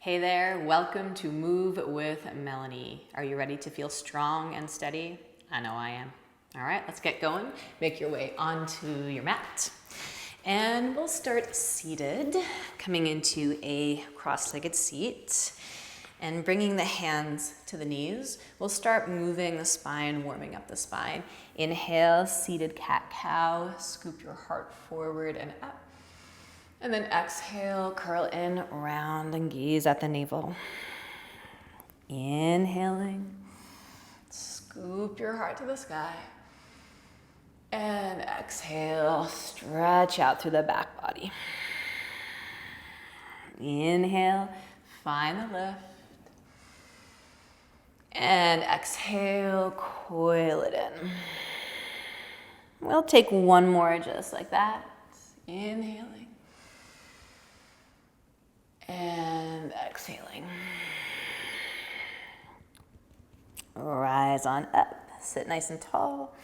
Hey there, welcome to Move with Melanie. Are you ready to feel strong and steady? I know I am. All right, let's get going. Make your way onto your mat. And we'll start seated, coming into a cross-legged seat and bringing the hands to the knees. We'll start moving the spine, warming up the spine. Inhale, seated cat-cow. Scoop your heart forward and up. And then exhale, curl in, round, and gaze at the navel. Inhaling, scoop your heart to the sky. And exhale, stretch out through the back body. Inhale, find the lift. And exhale, coil it in. We'll take one more just like that. Inhaling. And exhaling. Rise on up, sit nice and tall.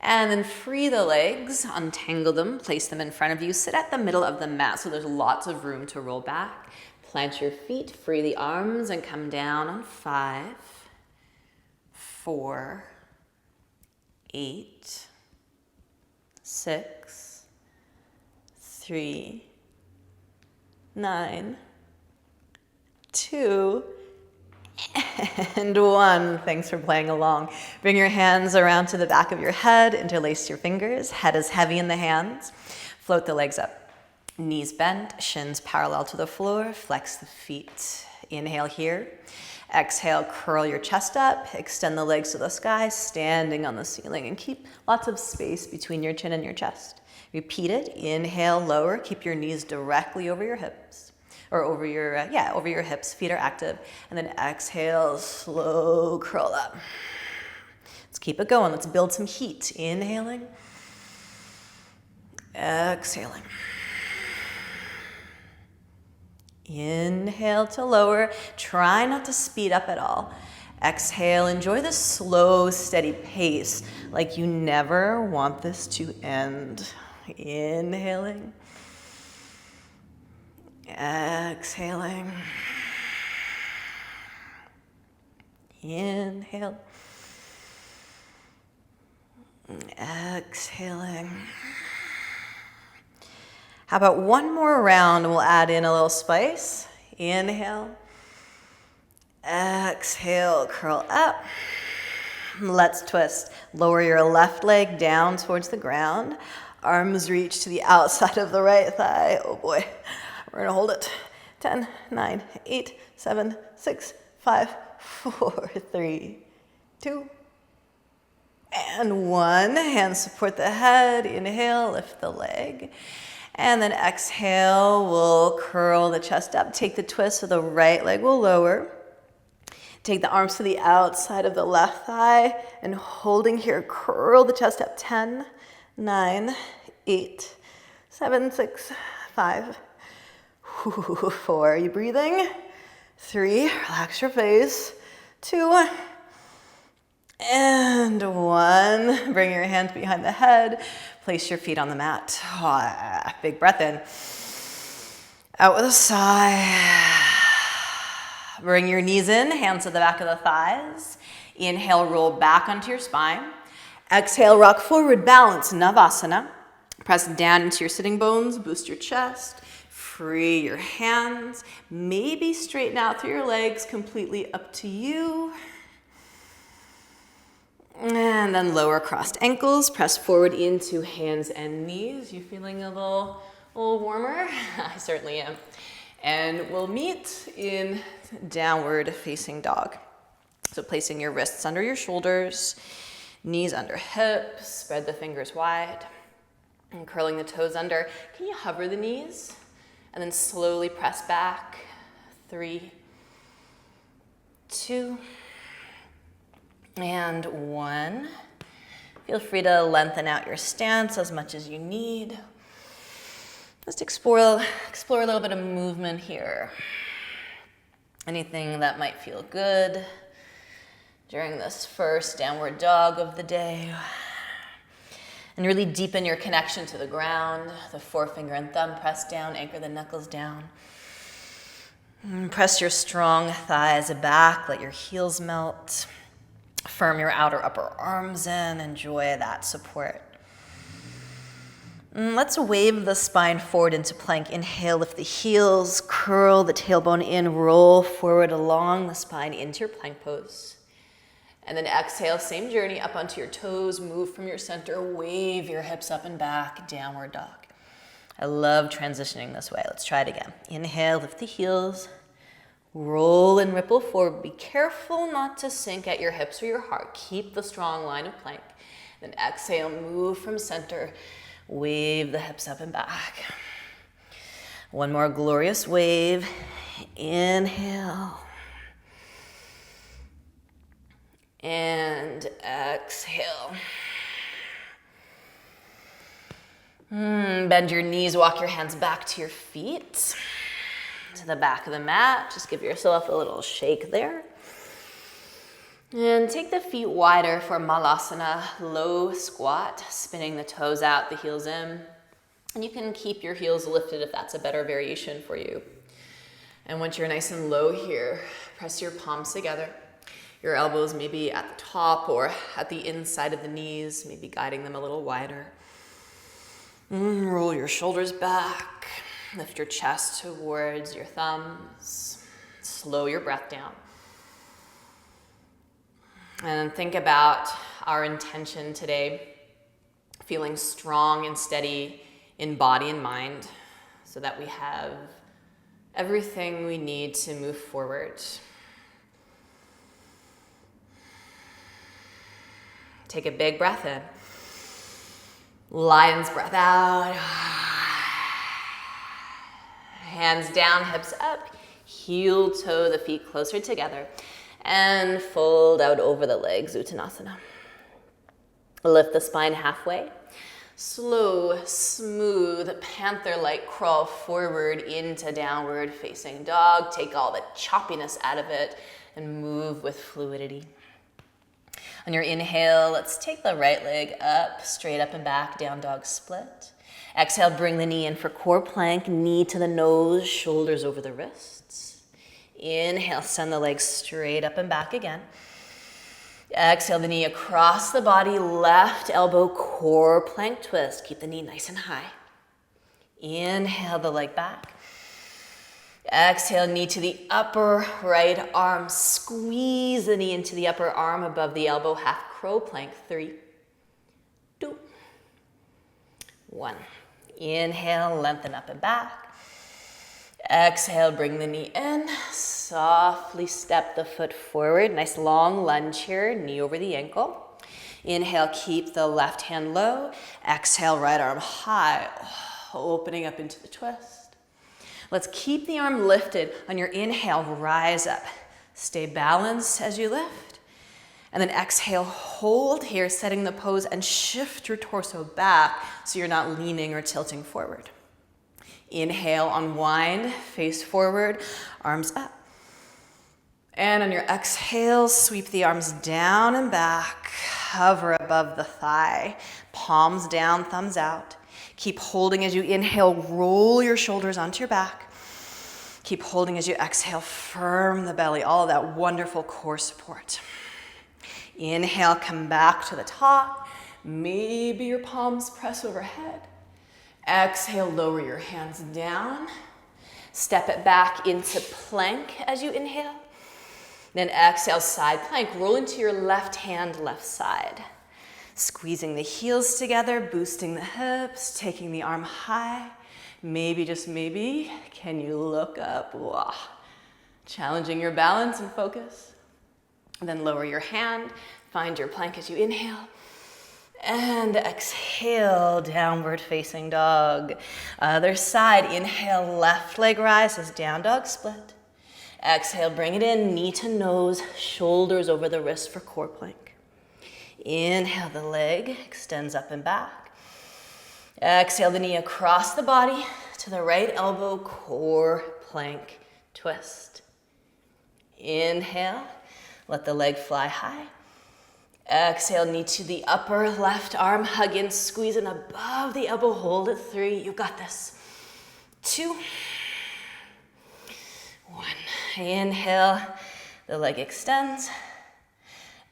And then free the legs, untangle them, place them in front of you. Sit at the middle of the mat so there's lots of room to roll back. Plant your feet, free the arms, and come down on 5, 4, 8, 6, 3, 9, 2, and 1. Thanks for playing along. Bring your hands around to the back of your head, interlace your fingers. Head is heavy in the hands. Float the legs up. Knees bent, shins parallel to the floor. Flex the feet. Inhale here. Exhale, curl your chest up. Extend the legs to the sky, standing on the ceiling, and keep lots of space between your chin and your chest. Repeat it. Inhale, lower. Keep your knees directly over your hips, or over your hips. Feet are active. And then exhale, slow curl up. Let's keep it going. Let's build some heat. Inhaling. Exhaling. Inhale to lower. Try not to speed up at all. Exhale, enjoy the slow, steady pace, like you never want this to end. Inhaling. Exhaling. Inhale. Exhaling. How about one more round and we'll add in a little spice. Inhale. Exhale, curl up. Let's twist. Lower your left leg down towards the ground. Arms reach to the outside of the right thigh. Oh boy. We're gonna hold it. 10, 9, 8, 7, 6, 5, 4, 3, 2, and 1. Hands support the head. Inhale, lift the leg. And then exhale, we'll curl the chest up. Take the twist so the right leg will lower. Take the arms to the outside of the left thigh, and holding here, curl the chest up. 10, 9, 8, 7, 6, 5, 4. Are you breathing? 3, relax your face. 2, and 1. Bring your hands behind the head. Place your feet on the mat. Big breath in. Out with a sigh. Bring your knees in, hands to the back of the thighs. Inhale, roll back onto your spine. Exhale, rock forward, balance, Navasana. Press down into your sitting bones, boost your chest. Free your hands. Maybe straighten out through your legs, completely up to you. And then lower crossed ankles. Press forward into hands and knees. You feeling a little warmer? I certainly am. And we'll meet in downward facing dog. So placing your wrists under your shoulders, knees under hips, spread the fingers wide, and curling the toes under. Can you hover the knees? And then slowly press back. 3, 2, and 1. Feel free to lengthen out your stance as much as you need. Just explore a little bit of movement here. Anything that might feel good during this first downward dog of the day. And really deepen your connection to the ground. The forefinger and thumb press down, anchor the knuckles down. Press your strong thighs back, let your heels melt. Firm your outer upper arms in, enjoy that support. Let's wave the spine forward into plank. Inhale, lift the heels, curl the tailbone in, roll forward along the spine into your plank pose. And then exhale, same journey up onto your toes, move from your center, wave your hips up and back, downward dog. I love transitioning this way. Let's try it again. Inhale, lift the heels, roll and ripple forward. Be careful not to sink at your hips or your heart. Keep the strong line of plank. Then exhale, move from center, wave the hips up and back. One more glorious wave. Inhale. And exhale. Bend your knees, walk your hands back to your feet, to the back of the mat. Just give yourself a little shake there. And take the feet wider for Malasana, low squat, spinning the toes out, the heels in. And you can keep your heels lifted if that's a better variation for you. And once you're nice and low here, press your palms together. Your elbows maybe at the top or at the inside of the knees, maybe guiding them a little wider. Roll your shoulders back. Lift your chest towards your thumbs. Slow your breath down. And think about our intention today, feeling strong and steady in body and mind so that we have everything we need to move forward. Take a big breath in. Lion's breath out. Hands down, hips up. Heel toe the feet closer together. And fold out over the legs, Uttanasana. Lift the spine halfway. Slow, smooth, panther-like crawl forward into downward facing dog. Take all the choppiness out of it and move with fluidity. On your inhale, let's take the right leg up, straight up and back, down dog split. Exhale, bring the knee in for core plank, knee to the nose, shoulders over the wrists. Inhale, send the legs straight up and back again. Exhale, the knee across the body, left elbow, core plank twist. Keep the knee nice and high. Inhale the leg back. Exhale, knee to the upper right arm. Squeeze the knee into the upper arm above the elbow, half crow plank. 3, 2, 1. Inhale, lengthen up and back. Exhale, bring the knee in. Softly step the foot forward. Nice long lunge here, knee over the ankle. Inhale, keep the left hand low. Exhale, right arm high, opening up into the twist. Let's keep the arm lifted. On your inhale, rise up. Stay balanced as you lift. And then exhale, hold here, setting the pose, and shift your torso back so you're not leaning or tilting forward. Inhale, unwind, face forward, arms up. And on your exhale, sweep the arms down and back, hover above the thigh, palms down, thumbs out. Keep holding as you inhale, roll your shoulders onto your back. Keep holding as you exhale, firm the belly, all of that wonderful core support. Inhale, come back to the top. Maybe your palms press overhead. Exhale, lower your hands down. Step it back into plank as you inhale. Then exhale, side plank. Roll into your left hand, left side. Squeezing the heels together, boosting the hips, taking the arm high. Maybe, just maybe, can you look up? Wow. Challenging your balance and focus. Then lower your hand, find your plank as you inhale. And exhale, downward facing dog. Other side, inhale, left leg rises, down dog split. Exhale, bring it in, knee to nose, shoulders over the wrist for core plank. Inhale, the leg extends up and back. Exhale, the knee across the body to the right elbow, core plank twist. Inhale, let the leg fly high. Exhale, knee to the upper left arm, hug in, squeeze in above the elbow, hold it. 3, you got this. 2, 1. Inhale, the leg extends.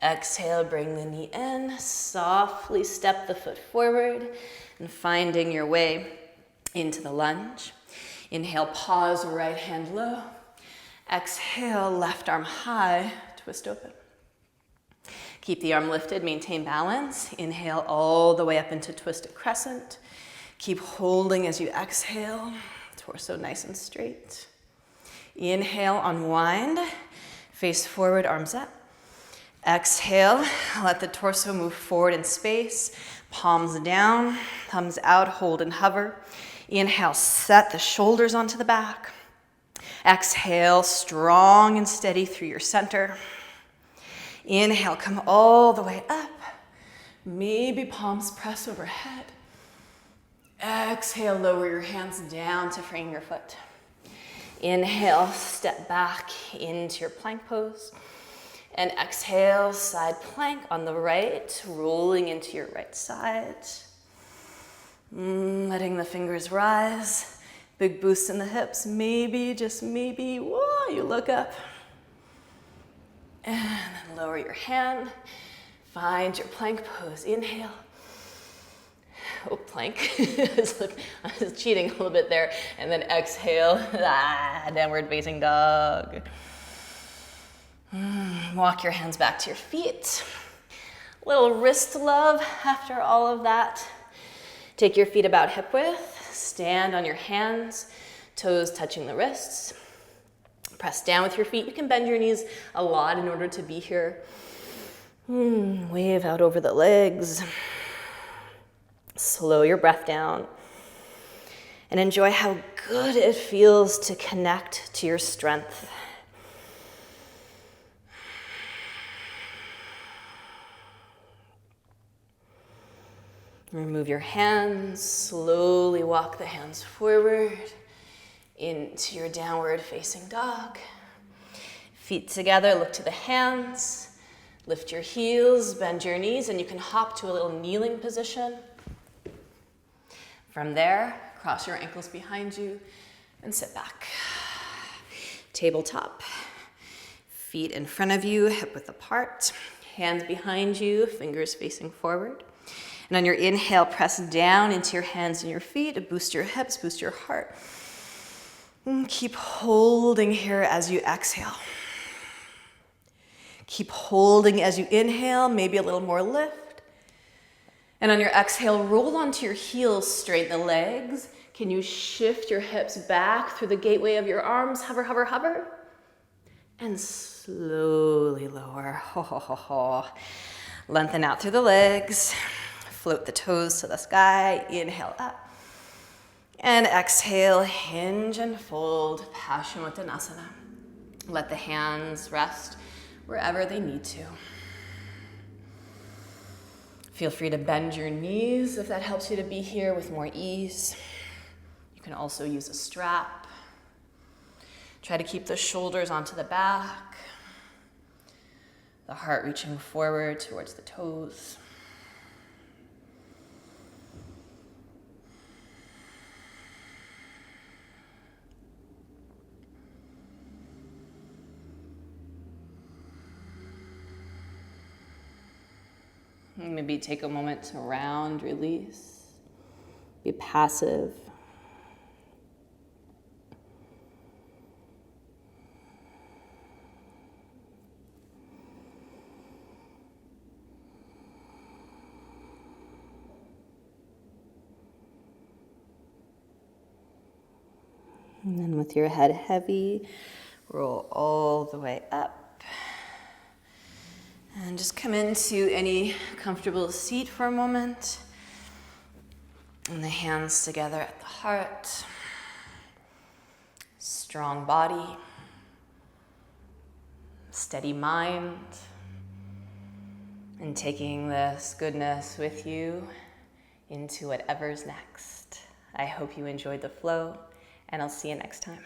Exhale, bring the knee in. Softly step the foot forward and finding your way into the lunge. Inhale, pause, right hand low. Exhale, left arm high, twist open. Keep the arm lifted, maintain balance. Inhale all the way up into twisted crescent. Keep holding as you exhale, torso nice and straight. Inhale, unwind, face forward, arms up. Exhale, let the torso move forward in space, palms down, thumbs out, hold and hover. Inhale, set the shoulders onto the back. Exhale, strong and steady through your center. Inhale, come all the way up. Maybe palms press overhead. Exhale, lower your hands down to frame your foot. Inhale, step back into your plank pose. And exhale, side plank on the right, rolling into your right side. Letting the fingers rise. Big boost in the hips. Maybe, just maybe, whoa, you look up. And then lower your hand. Find your plank pose. Inhale. Oh, plank. I was cheating a little bit there. And then exhale. Downward facing dog. Walk your hands back to your feet. Little wrist love after all of that. Take your feet about hip width. Stand on your hands, toes touching the wrists. Press down with your feet. You can bend your knees a lot in order to be here. Wave out over the legs. Slow your breath down. And enjoy how good it feels to connect to your strength. Remove your hands. Slowly walk the hands forward into your downward facing dog. Feet together, look to the hands. Lift your heels, bend your knees, and you can hop to a little kneeling position. From there, cross your ankles behind you and sit back. Tabletop. Feet in front of you, hip width apart. Hands behind you, fingers facing forward. And on your inhale, press down into your hands and your feet. Boost your hips, boost your heart. And keep holding here as you exhale. Keep holding as you inhale, maybe a little more lift. And on your exhale, roll onto your heels, straighten the legs. Can you shift your hips back through the gateway of your arms? Hover, hover, hover. And slowly lower. Lengthen out through the legs. Float the toes to the sky. Inhale up. And exhale, hinge and fold, Paschimottanasana. Let the hands rest wherever they need to. Feel free to bend your knees if that helps you to be here with more ease. You can also use a strap. Try to keep the shoulders onto the back, the heart reaching forward towards the toes. Maybe take a moment to round, release, be passive. And then with your head heavy, roll all the way up. And just come into any comfortable seat for a moment. And the hands together at the heart. Strong body. Steady mind. And taking this goodness with you into whatever's next. I hope you enjoyed the flow, and I'll see you next time.